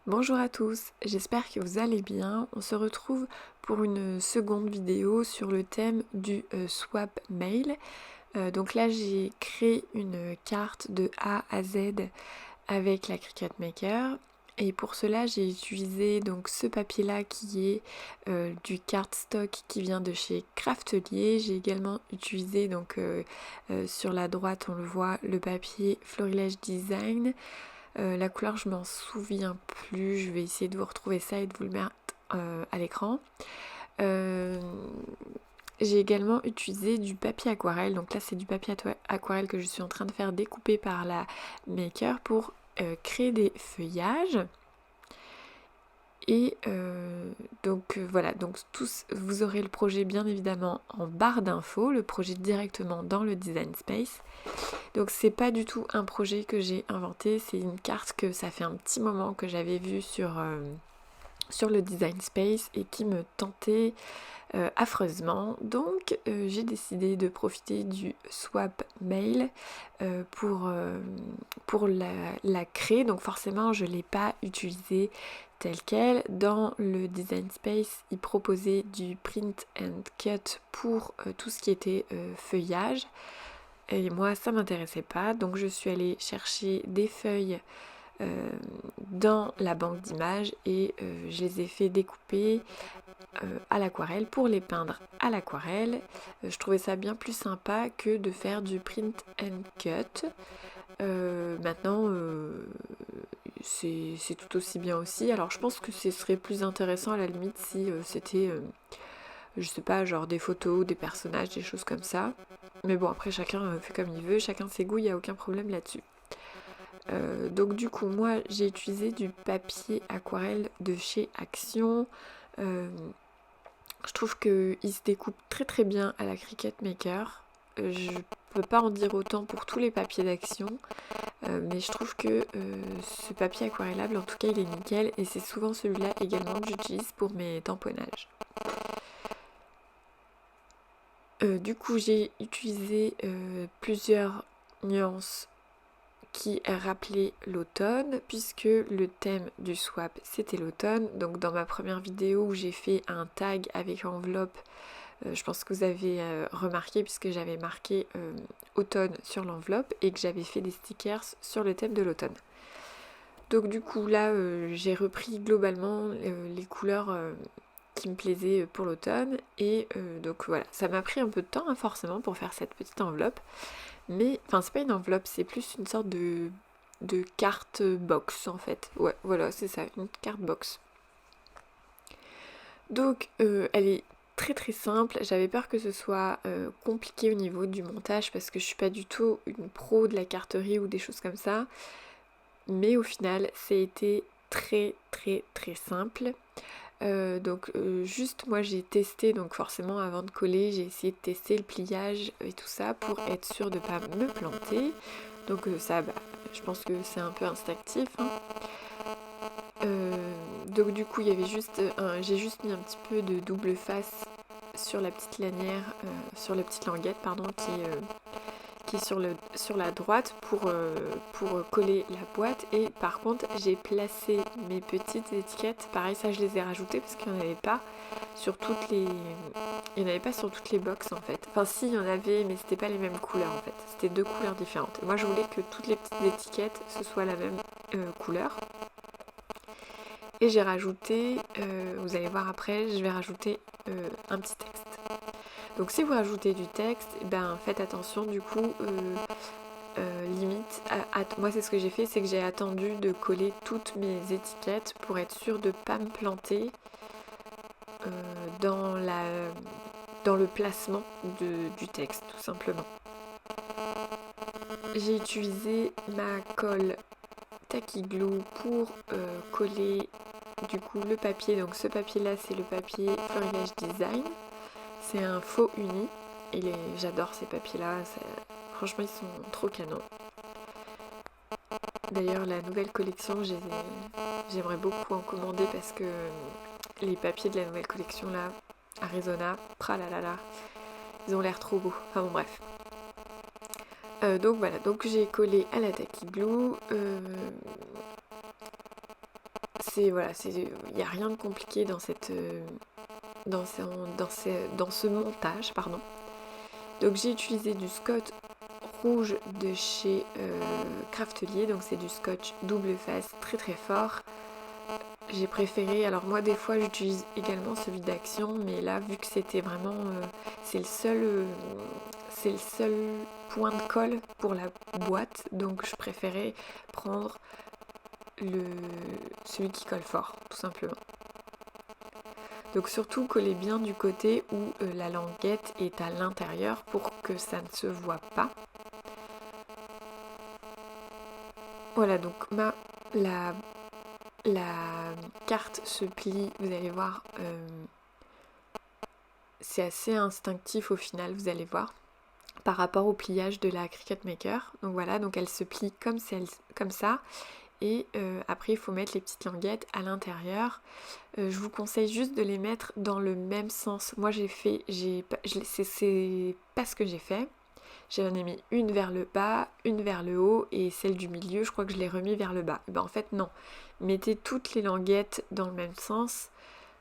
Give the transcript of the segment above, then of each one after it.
Bonjour à tous, j'espère que vous allez bien. On se retrouve pour une seconde vidéo sur le thème du swap mail. Donc là j'ai créé une carte de A à Z avec la Cricut Maker. Et pour cela j'ai utilisé donc ce papier là qui est du cardstock qui vient de chez Craftelier. J'ai également utilisé donc sur la droite on le voit le papier Florilège Design. La couleur je m'en souviens plus, je vais essayer de vous retrouver ça et de vous le mettre à l'écran. Euh, j'ai également utilisé du papier aquarelle, donc là c'est du papier aquarelle que je suis en train de faire découper par la Maker pour créer des feuillages. Et voilà, donc tous, vous aurez le projet bien évidemment en barre d'infos, le projet directement dans le Design Space. Donc c'est pas du tout un projet que j'ai inventé, c'est une carte que ça fait un petit moment que j'avais vue sur le Design Space et qui me tentait affreusement. Donc j'ai décidé de profiter du swap mail pour la créer. Donc forcément je ne l'ai pas utilisé tel quel. Dans le Design Space, il proposait du print and cut pour tout ce qui était feuillage. Et moi, ça m'intéressait pas. Donc je suis allée chercher des feuilles dans la banque d'images et je les ai fait découper à l'aquarelle pour les peindre à l'aquarelle. Je trouvais ça bien plus sympa que de faire du print and cut. Maintenant, c'est tout aussi bien aussi. Alors je pense que ce serait plus intéressant à la limite si c'était, je sais pas, genre des photos, des personnages, des choses comme ça. Mais bon, après chacun fait comme il veut, chacun ses goûts, il n'y a aucun problème là-dessus. Donc du coup, moi j'ai utilisé du papier aquarelle de chez Action. Je trouve qu'il se découpe très très bien à la Cricut Maker. Je peux pas en dire autant pour tous les papiers d'Action. Mais je trouve que ce papier aquarellable, en tout cas, il est nickel et c'est souvent celui-là également que j'utilise pour mes tamponnages. Du coup, j'ai utilisé plusieurs nuances qui rappelaient l'automne, puisque le thème du swap, c'était l'automne. Donc dans ma première vidéo où j'ai fait un tag avec enveloppe, je pense que vous avez remarqué puisque j'avais marqué automne sur l'enveloppe et que j'avais fait des stickers sur le thème de l'automne. Donc du coup là j'ai repris globalement les couleurs qui me plaisaient pour l'automne et donc voilà, ça m'a pris un peu de temps forcément pour faire cette petite enveloppe, mais enfin c'est pas une enveloppe, c'est plus une sorte de carte box en fait. Ouais voilà, c'est ça, une carte box. Donc elle est très très simple, j'avais peur que ce soit compliqué au niveau du montage parce que je suis pas du tout une pro de la carterie ou des choses comme ça, mais au final ça a été très très très simple. Juste moi j'ai testé, donc forcément avant de coller j'ai essayé de tester le pliage et tout ça pour être sûre de ne pas me planter. Donc ça je pense que c'est un peu instinctif, hein. Donc du coup il y avait j'ai juste mis un petit peu de double face sur la petite lanière, sur la petite languette pardon, qui est sur la droite pour coller la boîte. Et par contre j'ai placé mes petites étiquettes, pareil ça je les ai rajoutées parce qu'il n'y en avait pas sur toutes les sur toutes les box en fait. Enfin si, il y en avait mais c'était pas les mêmes couleurs en fait, c'était deux couleurs différentes. Et moi je voulais que toutes les petites étiquettes ce soit la même couleur. Et j'ai rajouté, vous allez voir après, je vais rajouter un petit texte. Donc si vous rajoutez du texte, faites attention du coup, limite, moi c'est ce que j'ai fait, c'est que j'ai attendu de coller toutes mes étiquettes pour être sûre de ne pas me planter dans le placement du texte tout simplement. J'ai utilisé ma colle Tacky Glue pour coller du coup le papier. Donc ce papier là c'est le papier Florilège Design, c'est un faux uni et j'adore ces papiers là, franchement ils sont trop canons. D'ailleurs la nouvelle collection j'aimerais beaucoup en commander parce que les papiers de la nouvelle collection là, Arizona, pralalala, ils ont l'air trop beaux. Enfin bon bref. Donc voilà, donc j'ai collé à la Tacky Glue. voilà, il n'y a rien de compliqué dans dans ce montage, pardon. Donc j'ai utilisé du scotch rouge de chez Craftelier, donc c'est du scotch double face très très fort. J'ai préféré, alors moi des fois j'utilise également celui d'Action, mais là vu que c'était vraiment, c'est le seul point de colle pour la boîte, donc je préférais prendre celui qui colle fort, tout simplement. Donc surtout coller bien du côté où la languette est à l'intérieur pour que ça ne se voit pas. Voilà, donc la carte se plie, vous allez voir, c'est assez instinctif au final, vous allez voir, par rapport au pliage de la Cricut Maker. Donc voilà, donc elle se plie comme ça. Et après il faut mettre les petites languettes à l'intérieur. Je vous conseille juste de les mettre dans le même sens. Moi c'est pas ce que j'ai fait. J'en ai mis une vers le bas, une vers le haut, et celle du milieu, je crois que je l'ai remis vers le bas. Et ben en fait non, mettez toutes les languettes dans le même sens,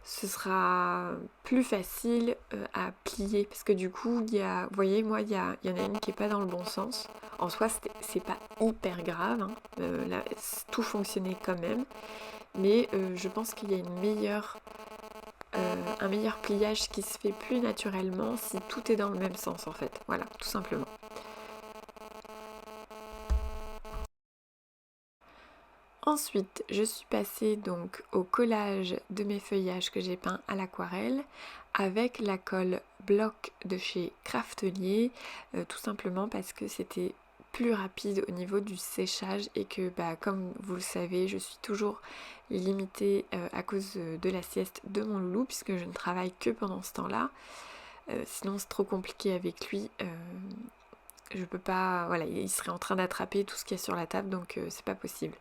ce sera plus facile à plier, parce que du coup, vous voyez, moi, il y en a une qui n'est pas dans le bon sens. En soi, c'est pas hyper grave, hein. Là, tout fonctionnait quand même, mais je pense qu'il y a un meilleur pliage qui se fait plus naturellement si tout est dans le même sens en fait. Voilà, tout simplement. Ensuite, je suis passée donc au collage de mes feuillages que j'ai peints à l'aquarelle avec la colle bloc de chez Craftelier, tout simplement parce que c'était plus rapide au niveau du séchage et que comme vous le savez, je suis toujours limitée à cause de la sieste de mon loulou puisque je ne travaille que pendant ce temps-là. Sinon c'est trop compliqué avec lui. Je peux pas, voilà, il serait en train d'attraper tout ce qu'il y a sur la table, donc c'est pas possible.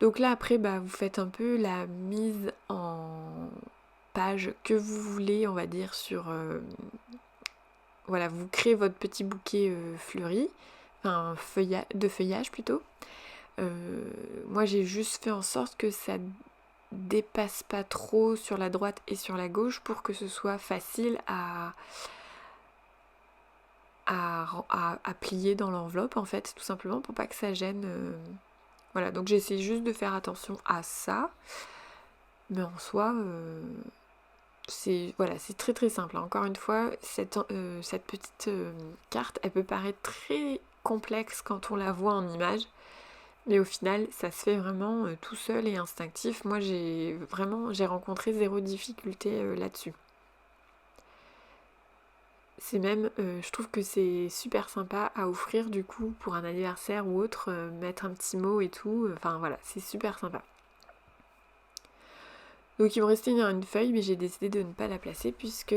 Donc là après vous faites un peu la mise en page que vous voulez, on va dire, sur voilà, vous créez votre petit bouquet fleuri, enfin de feuillage plutôt. Moi j'ai juste fait en sorte que ça dépasse pas trop sur la droite et sur la gauche pour que ce soit facile à plier dans l'enveloppe en fait, tout simplement pour pas que ça gêne. Voilà, donc j'essaie juste de faire attention à ça, mais en soi c'est très très simple. Encore une fois, cette petite carte, elle peut paraître très complexe quand on la voit en image, mais au final ça se fait vraiment tout seul et instinctif. Moi j'ai rencontré zéro difficulté là-dessus. C'est même, je trouve que c'est super sympa à offrir du coup pour un anniversaire ou autre, mettre un petit mot et tout, enfin voilà, c'est super sympa. Donc il me restait une feuille, mais j'ai décidé de ne pas la placer puisque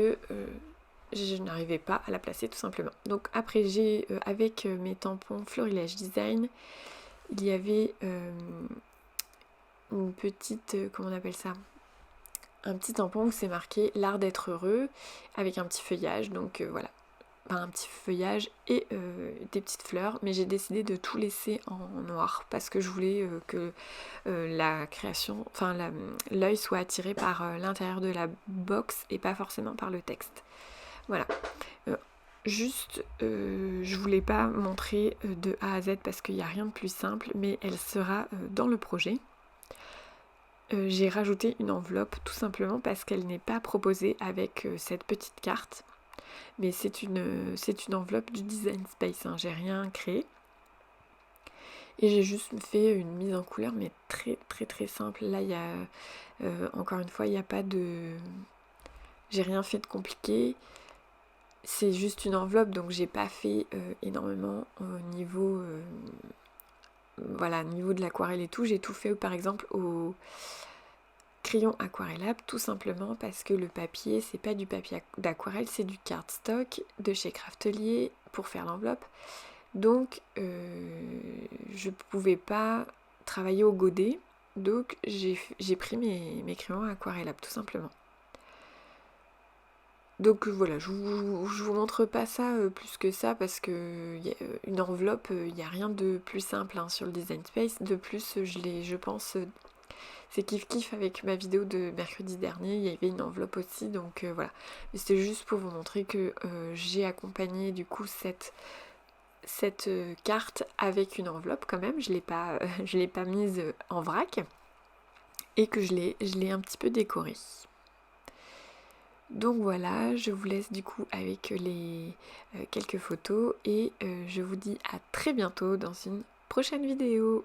je n'arrivais pas à la placer tout simplement. Donc après j'ai, avec mes tampons Florilège Design, il y avait une petite, comment on appelle ça, un petit tampon où c'est marqué l'art d'être heureux avec un petit feuillage, donc voilà, un petit feuillage et des petites fleurs, mais j'ai décidé de tout laisser en noir parce que je voulais que la création, enfin l'œil soit attiré par l'intérieur de la box et pas forcément par le texte. Voilà. Juste, je voulais pas montrer de A à Z parce qu'il n'y a rien de plus simple, mais elle sera dans le projet. J'ai rajouté une enveloppe tout simplement parce qu'elle n'est pas proposée avec cette petite carte, mais c'est une enveloppe du Design Space, hein, j'ai rien créé. Et j'ai juste fait une mise en couleur, mais très très très simple. Là, il y a, encore une fois, il n'y a pas de... J'ai rien fait de compliqué. C'est juste une enveloppe, donc j'ai pas fait énormément au niveau... voilà, au niveau de l'aquarelle et tout. J'ai tout fait, par exemple, au crayon aquarellable, tout simplement parce que le papier, c'est pas du papier d'aquarelle, c'est du cardstock de chez Craftelier pour faire l'enveloppe. Donc je pouvais pas travailler au godet, donc j'ai pris mes crayons aquarellables tout simplement. Donc voilà, je vous montre pas ça plus que ça parce que une enveloppe, il n'y a rien de plus simple hein, sur le Design Space. De plus, je pense c'est kiff kiff avec ma vidéo de mercredi dernier, il y avait une enveloppe aussi, donc voilà. Mais c'était juste pour vous montrer que j'ai accompagné du coup cette carte avec une enveloppe quand même, je l'ai pas mise en vrac et que je l'ai un petit peu décorée. Donc voilà, je vous laisse du coup avec les quelques photos et je vous dis à très bientôt dans une prochaine vidéo.